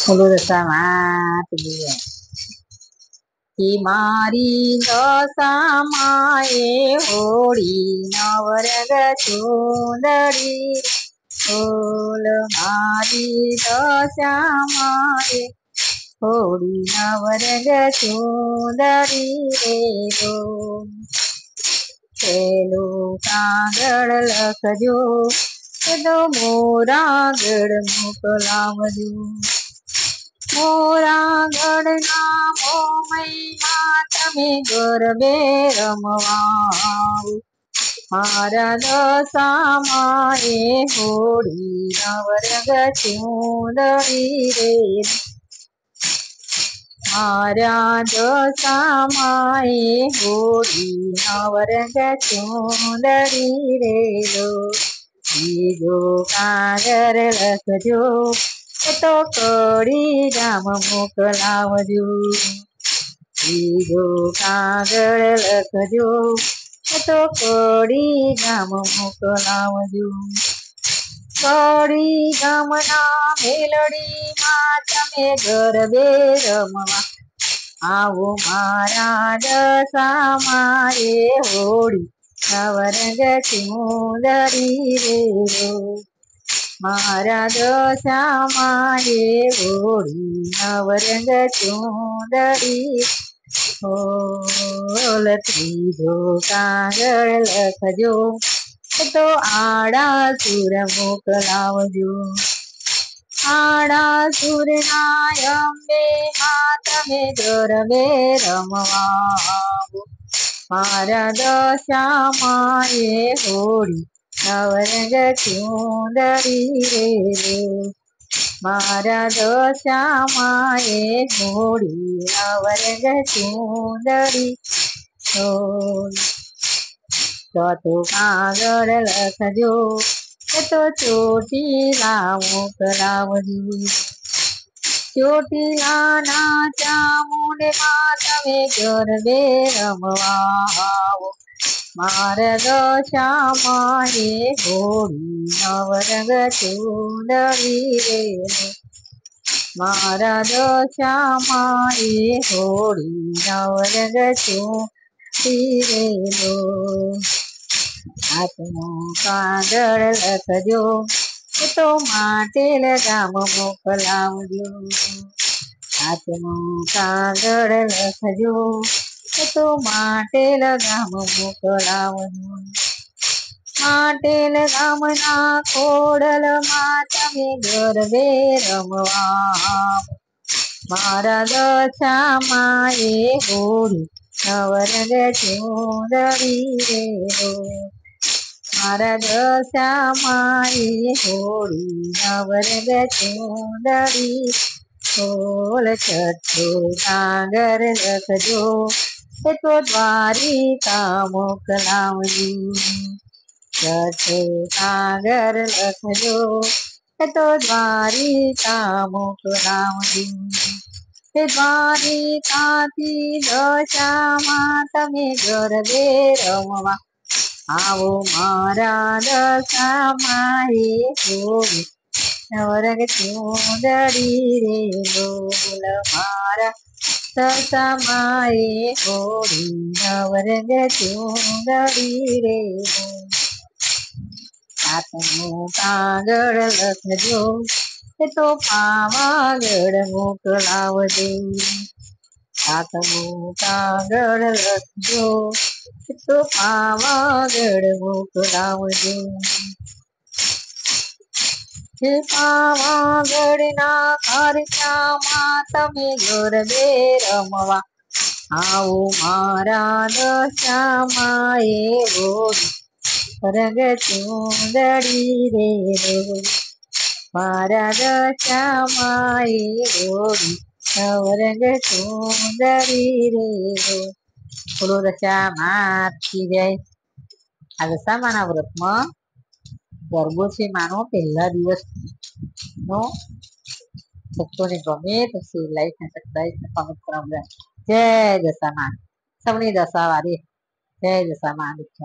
બોલો દશામાં કી મારી દશામાં એ હોળી નવરંગ સુંદરી બોલ મારી દશામાં એ હોળી નવરંગ સુંદરી રે બોલ પેલું કાગળ લખજો તો મોરાગળ મોકલાવજો મોરાગળના મોમૈયા તમે ગરબે રમવા મારા દશામાં એ હોળી નવરંગ સુંદરી રે મારા દશામાં એ હોળી નવરંગ સુંદરી રે બીજો કાગળ લખજો તો કડી ગામ મોકલાવજો બીજો કાગળ લખજો તો કડી ગામ મોકલાવજો કડી ગામના મેલડીમાં તમે ગરબે રમવા આવો મારા દશામાં એ હોળી નવરંગ સુંદરી રે મારા દશામાં એ હોળી નવરંગ સુંદરી બોલ ત્રીજો કાગળ લખજો તો આડા સુર મોકલાવજો આડા સુરના અંબે માં તમે ગરબે રમવા મારા દશામાં એ હોળી નવરંગ સુંદરી રે મારા દશામાં એ હોળી નવરંગ સુંદરી ચોથું કાગળ લખજો તો ચોટીલા મોકલાવજો ચોટીલાના ચામુંડમાં તમે ગરબે રમવા મારા દશામાં એ હોળી નવરંગ સુંદરી રે મારા દશામાં એ હોળી નવરંગ સુંદરી રે હાથનું કાગળ લખજો તો માટેલ ગામ મોકલાવજો હાથનું કાગળ લખજો તો માટેલ ગામ મોકલાવજો માટેલ ગામના ખોડલમાં તમે ગરબે રમવા મારા દશામાં એ હોળી નવરંગ સુંદરી રે મારા દશામાં એ હોળી નવરંગ સુંદરી બોલ છઠ્ઠું કાગળ લખજો તો દ્વારિકા મોકલાવજો છઠ્ઠું કાગળ લખજો તો દ્વારિકા મોકલાવજો દ્વારિકાથી દશામાં તમે ગરબે રમવા આવો મારા દશામાં એ હોળી નવરંગ સુંદરી રે બોલ મારા દશામાં એ હોળી નવરંગ સુંદરી રે હાથનું કાગળ લખજો તો પાવાગઢ મોકલાવજો હાથનું કાગળ લખજો તો પાવાગઢ મોકલાવજો હે પાવાગઢના ખર્ચામાં તમે ગરબે રમવા આવો મારા દશામાં એ હોળી રંગ સુંદરી રે મારા દશામાં એ હોળી નવરંગ સુંદરી રે બોલો દશામાં કી જય આ દશામાના વ્રતમાં ગરબો છે માનો પહેલા દિવસ નો ભક્તોને ગમે તો લાઈક ને સબસ્ક્રાઈબ ને કમેન્ટ કરવા જય દશામાં સૌની દશા વાળી જય દશામાં